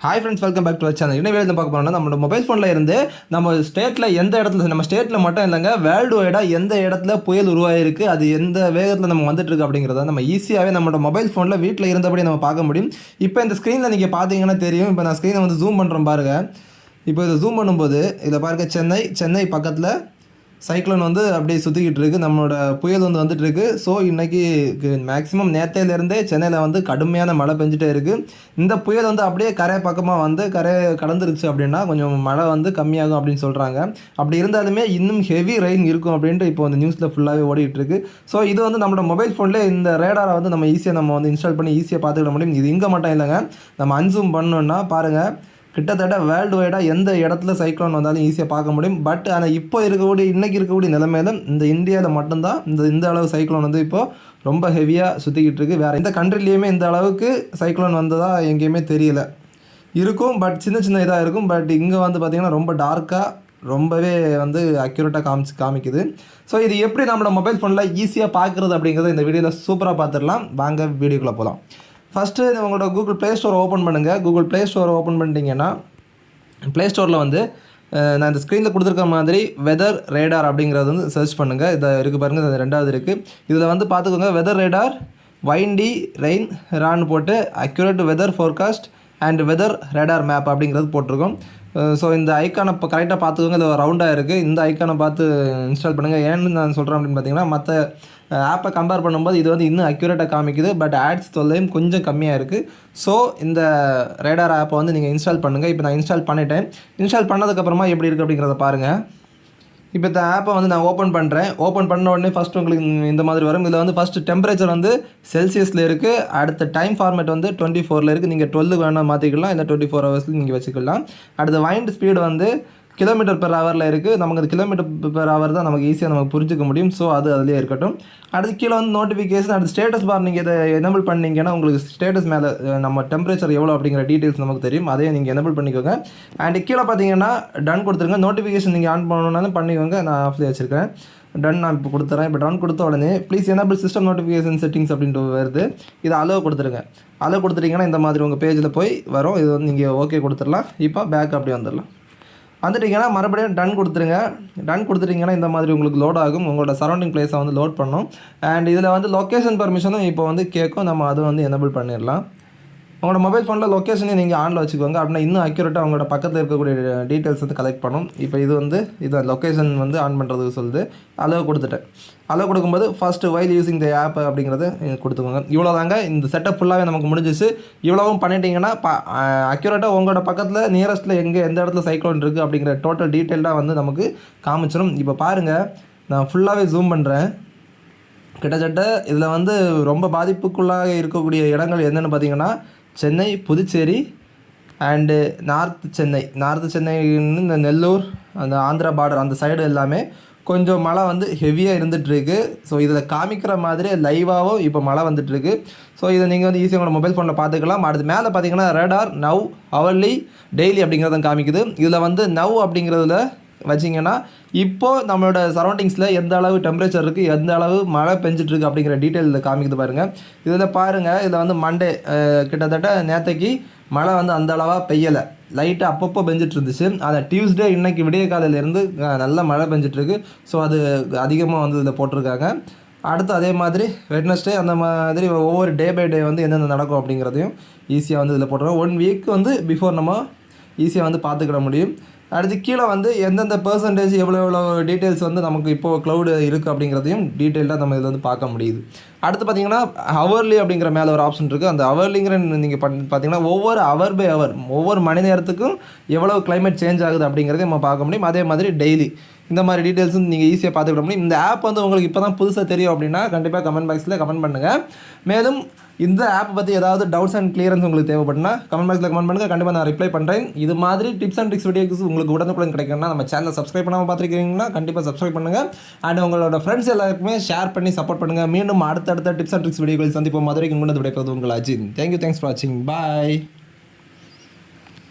Hi friends, welcome back to our channel. என்ன வேலை பார்க்க போனோம்னா, நம்மளோட மொபைல் ஃபோனில் இருந்து நம்ம ஸ்டேட்டில் எந்த இடத்துல, நம்ம ஸ்டேட்டில் மட்டும் இல்லைங்க, வேர்ல்டு வைடாக எந்த இடத்துல புயல் உருவாகிருக்கு, அது எந்த வேகத்தில் நம்ம வந்துட்டுருக்கு அப்படிங்கிறத நம்ம ஈஸியாகவே நம்மளோட மொபைல் ஃபோனில் வீட்டில் இருந்தபடி நம்ம பார்க்க முடியும். இப்போ இந்த ஸ்க்ரீனில் நீங்கள் பார்த்தீங்கன்னா தெரியும். இப்போ நான் ஸ்க்ரீனை வந்து ஜூம் பண்ணுறேன் பாருங்கள். இப்போ இதை ஜூம் பண்ணும்போது இதில் பாருங்கள், சென்னை பக்கத்தில் சைக்ளோன் வந்து அப்படியே சுற்றிக்கிட்டு இருக்குது. நம்மளோட புயல் வந்து வந்துட்டுருக்கு. ஸோ இன்றைக்கி மேக்ஸிமம் நேற்றையிலேருந்தே சென்னையில் வந்து கடுமையான மழை பெஞ்சிட்டே இருக்குது. இந்த புயல் வந்து அப்படியே கரை பக்கமாக வந்து கடந்துருச்சு அப்படின்னா கொஞ்சம் மழை வந்து கம்மியாகும் அப்படின்னு சொல்கிறாங்க. அப்படி இருந்தாலுமே இன்னும் ஹெவி ரெயின் இருக்கும் அப்படின்ட்டு இப்போ வந்து நியூஸில் ஃபுல்லாகவே ஓடிட்டுருக்கு. ஸோ இது வந்து நம்மளோட மொபைல் ஃபோன்லேயே இந்த ரேடாரை வந்து நம்ம ஈஸியாக வந்து இன்ஸ்டால் பண்ணி ஈஸியாக பார்த்துக்கிட முடியும். இது இங்கே மட்டும் இல்லைங்க, நம்ம அன்சூம் பண்ணோன்னா பாருங்கள், கிட்டத்தட்ட வேர்ல்டு வைடாக எந்த இடத்துல சைக்ளோன் வந்தாலும் ஈஸியாக பார்க்க முடியும். பட் ஆனால் இப்போ இன்றைக்கி இருக்கக்கூடிய நிலைமையில இந்த இந்தியாவில் மட்டும்தான் இந்த அளவு சைக்ளோன் வந்து இப்போது ரொம்ப ஹெவியாக சுற்றிக்கிட்டு இருக்குது. வேறு எந்த கண்ட்ரிலையுமே இந்த அளவுக்கு சைக்ளோன் வந்ததாக எங்கேயுமே தெரியல. இருக்கும், பட் சின்ன இதாக இருக்கும். பட் இங்கே வந்து பார்த்திங்கன்னா ரொம்ப டார்க்காக, ரொம்பவே வந்து அக்யூரேட்டாக காமிக்குது. ஸோ இது எப்படி நம்மளோட மொபைல் ஃபோனில் ஈஸியாக பார்க்குறது அப்படிங்கிறத இந்த வீடியோவில் சூப்பராக பார்த்துடலாம். வாங்க வீடியோக்குள்ளே போகலாம். ஃபஸ்ட்டு உங்களோட கூகுள் ப்ளே ஸ்டோரை ஓப்பன் பண்ணுங்கள். கூகுள் ப்ளே ஸ்டோரை ஓப்பன் பண்ணிட்டீங்கன்னா ப்ளே ஸ்டோரில் வந்து நான் இந்த ஸ்க்ரீனில் கொடுத்துருக்க மாதிரி வெதர் ரேடார் அப்படிங்கிறது வந்து சர்ச் பண்ணுங்கள். இதை இருக்குது பாருங்கள், இது ரெண்டாவது இருக்குது. இதில் வந்து பார்த்துக்கோங்க, வெதர் ரேடார் வைண்டி ரெயின் ரான்னு போட்டு accurate weather forecast and weather radar map அப்படிங்கிறது போட்டிருக்கோம். ஸோ இந்த ஐக்கானை இப்போ கரெக்டாக பார்த்துக்கோங்க. இது ரவுண்டாக இருக்குது. இந்த ஐக்கானை பார்த்து இன்ஸ்டால் பண்ணுங்கள். ஏன்னு நான் சொல்கிறேன் அப்படின்னு பார்த்தீங்கன்னா, மற்ற ஆப்பை கம்பேர் பண்ணும்போது இது வந்து இன்னும் அக்யூரேட்டாக காமிக்குது. பட் ஆட்ஸ் தொல்லையும் கொஞ்சம் கம்மியாக இருக்குது. ஸோ இந்த ரேடார் ஆப்பை வந்து நீங்கள் இன்ஸ்டால் பண்ணுங்கள். இப்போ நான் இன்ஸ்டால் பண்ணிட்டேன். இன்ஸ்டால் பண்ணதுக்கப்புறமா எப்படி இருக்குது அப்படிங்கிறத பாருங்கள். இப்போ இந்த ஆப்பை வந்து நான் ஓப்பன் பண்ணுறேன். ஓப்பன் பண்ண உடனே ஃபஸ்ட்டு உங்களுக்கு இந்த மாதிரி வரும். இதில் வந்து ஃபஸ்ட்டு டெம்பரேச்சர் வந்து செல்சியஸில் இருக்குது. அடுத்த டைம் ஃபார்மேட் வந்து 24 இருக்குது. நீங்கள் 12 வேணால் மாற்றிக்கலாம், இல்லை 24 ஹவர்ஸில் நீங்கள் வச்சுக்கலாம். அடுத்த வைண்ட் ஸ்பீடு வந்து கிலோமீட்டர் பெர் ஹவரில் இருக்குது. நமக்கு அது கிலோமீட்டர் பெர் ஹவர் தான் நமக்கு ஈஸியாக நமக்கு புரிஞ்சிக்க முடியும். ஸோ அது அதிலே இருக்கட்டும். அடுத்து கீழே வந்து நோட்டிஃபிகேஷன், அடுத்து ஸ்டேட்டஸ் பார். நீங்கள் இதை எனபிள் பண்ணிங்கன்னா உங்களுக்கு ஸ்டேட்டஸ் மேலே நம்ம டெம்பரேச்சர் எவ்வளோ அப்படிங்கிற டீட்டெயில்ஸ் நமக்கு தெரியும். அதையே நீங்கள் எனபிள் பண்ணிக்கோங்க. அண்ட் கீழே பார்த்தீங்கன்னா டன் கொடுத்துருங்க. நோட்டிஃபிகேஷன் நீங்கள் ஆன் பண்ணணுன்னாலும் பண்ணிக்கோங்க. நான் ஆஃப்லேயே வச்சுருக்கேன். டன் நான் இப்போ கொடுத்துறேன். இப்போ டன் கொடுத்த உடனே please enable system notification settings அப்படின்ட்டு வருது. இது அலோவ் கொடுத்துருங்க. அலோவ் கொடுத்துட்டிங்கன்னா இந்த மாதிரி உங்கள் பேஜில் போய் வரும். இது வந்து நீங்கள் ஓகே கொடுத்துடலாம். இப்போ பேக் அப்படி வந்துடலாம். வந்துட்டிங்கன்னா மறுபடியும் டன் கொடுத்துருங்க. டன் கொடுத்துட்டிங்கன்னா இந்த மாதிரி உங்களுக்கு லோட் ஆகும். உங்களோட சரௌண்டிங் பிளேஸை வந்து லோட் பண்ணும். அண்ட் இதில் வந்து லொக்கேஷன் பர்மிஷனும் இப்போ வந்து கேட்கும். நம்ம அதை வந்து எனபிள் பண்ணிடலாம். உங்களோட மொபைல் ஃபோனில் லொக்கேஷனை நீங்கள் ஆனில் வச்சுக்கோங்க. அப்படின்னா இன்னும் அக்யூரேட்டாக உங்களோட பக்கத்தில் இருக்கக்கூடிய டீட்டெயில்ஸ் வந்து கலெக்ட் பண்ணும். இப்போ இது வந்து இதை லொக்கேஷன் வந்து ஆன் பண்ணுறதுக்கு சொல்லுது. அளவு கொடுத்துட்டேன். அளவு கொடுக்கும்போது first while using the app அப்படிங்கிறது கொடுத்துக்கோங்க. இவ்வளோ தாங்க, இந்த செட்டப் ஃபுல்லாகவே நமக்கு முடிஞ்சிச்சு. இவ்வளவும் பண்ணிட்டீங்கன்னா அக்யூரேட்டாக உங்களோட பக்கத்தில் நியரஸ்ட்டில் எந்த இடத்துல சைக்ளோன் இருக்குது அப்படிங்கிற டோட்டல் டீட்டெயில்டாக வந்து நமக்கு காமிச்சிடும். இப்போ பாருங்கள், நான் ஃபுல்லாகவே ஜூம் பண்ணுறேன். கிட்டத்தட்ட இதில் வந்து ரொம்ப பாதிப்புக்குள்ளாக இருக்கக்கூடிய இடங்கள் என்னென்னு பார்த்தீங்கன்னா, சென்னை, புதுச்சேரி அண்டு நார்த்து சென்னைன்னு இந்த நெல்லூர், அந்த ஆந்திரா பார்டர் அந்த சைடு எல்லாமே கொஞ்சம் மழை வந்து ஹெவியாக இருந்துகிட்ருக்கு. ஸோ இதில் காமிக்கிற மாதிரி லைவாகவும் இப்போ மழை வந்துட்டுருக்கு. ஸோ இதை நீங்கள் வந்து ஈஸியாக உங்களோட மொபைல் ஃபோனில் பார்த்துக்கலாம். அடுத்து மேலே பார்த்தீங்கன்னா ரேடார் நவ் ஹவர்லி டெய்லி அப்படிங்கிறத காமிக்குது. இதில் வந்து நவ் அப்படிங்கிறதுல வச்சிங்கன்னா இப்போது நம்மளோட சரௌண்டிங்ஸில் எந்த அளவு டெம்பரேச்சர் இருக்குது, எந்த அளவு மழை பெஞ்சிட்ருக்கு அப்படிங்கிற டீட்டெயில் இதில் காமிக்குது பாருங்கள். இதில் பாருங்கள், இதில் வந்து மண்டே கிட்டத்தட்ட நேற்றைக்கு மழை வந்து அந்த அளவாக பெய்யலை, லைட்டாக அப்பப்போ பெஞ்சிட்டு இருந்துச்சு. அதை டியூஸ்டே இன்றைக்கி விடிய காலையிலேருந்து நல்ல மழை பெஞ்சிட்ருக்கு. ஸோ அது அதிகமாக வந்து இதில் போட்டிருக்காங்க. அடுத்து அதே மாதிரி வெட்னஸ்டே அந்த மாதிரி ஒவ்வொரு டே பை டே வந்து எந்தெந்த நடக்கும் அப்படிங்கிறதையும் ஈஸியாக வந்து இதில் போட்டுருக்கோம். 1 வீக் வந்து பிஃபோர் நம்ம ஈஸியாக வந்து பார்த்துக்கிட முடியும். அடுத்து கீழே வந்து எந்தெந்த பெர்சன்டேஜ் எவ்வளோ டீட்டெயில்ஸ் வந்து நமக்கு இப்போது க்ளவுடு இருக்குது அப்படிங்கிறதையும் டீட்டெயிலாக நம்ம இதில் வந்து பார்க்க முடியுது. அடுத்து பார்த்திங்கன்னா ஹவர்லி அப்படிங்கிற மேலே ஒரு ஆப்ஷன் இருக்குது. அந்த ஹவர்லிங்கிற நீங்கள் பார்த்தீங்கன்னா ஒவ்வொரு ஹவர் பை ஹவர், ஒவ்வொரு மணி நேரத்துக்கும் எவ்வளோ கிளைமேட் சேஞ்ச் ஆகுது அப்படிங்கிறதையும் நம்ம பார்க்க முடியும். அதே மாதிரி டெய்லி இந்த மாதிரி டீட்டெயில்ஸும் நீங்கள் ஈஸியாக பார்த்துக்கிட முடியும். இந்த ஆப் வந்து உங்களுக்கு இப்போ தான் புதுசாக தெரியும் அப்படின்னா கண்டிப்பாக கமெண்ட் பாக்ஸில் கமெண்ட் பண்ணுங்கள். மேலும் இந்த ஆப் பற்றி ஏதாவது டவுட்ஸ் அண்ட் கிளியரன்ஸ் உங்களுக்கு தேவைப்படுனா கமெண்ட் பாக்ஸில் கமெண்ட் பண்ணுங்கள். கண்டிப்பாக நான் ரிப்ளை பண்ணுறேன். இது மாதிரி டிப்ஸ் அண்ட் ட்ரிக்ஸ் வீடியோஸ் உங்களுக்கு உடனுக்குடன் கிடைக்கணும்னா நம்ம சேனலை சப்ஸ்கிரைப் பண்ணாமல் பார்த்துருக்கீங்கன்னா கண்டிப்பாக சப்ஸ்கிரைப் பண்ணுங்கள். அண்ட் உங்களோட ஃப்ரெண்ட்ஸ் எல்லாருக்குமே ஷேர் பண்ணி சப்போர்ட் பண்ணுங்கள். மீண்டும் அடுத்தடுத்த டிப்ஸ் அண்ட் ட்ரிக்ஸ் வீடியோக்கள் சந்திப்போம். மதுரைக்கு கொண்டு விடைபெறுவது உங்கள் அஜின். தேங்க்யூ, தேங்க்ஸ் ஃபார் வாட்சிங். பாய்.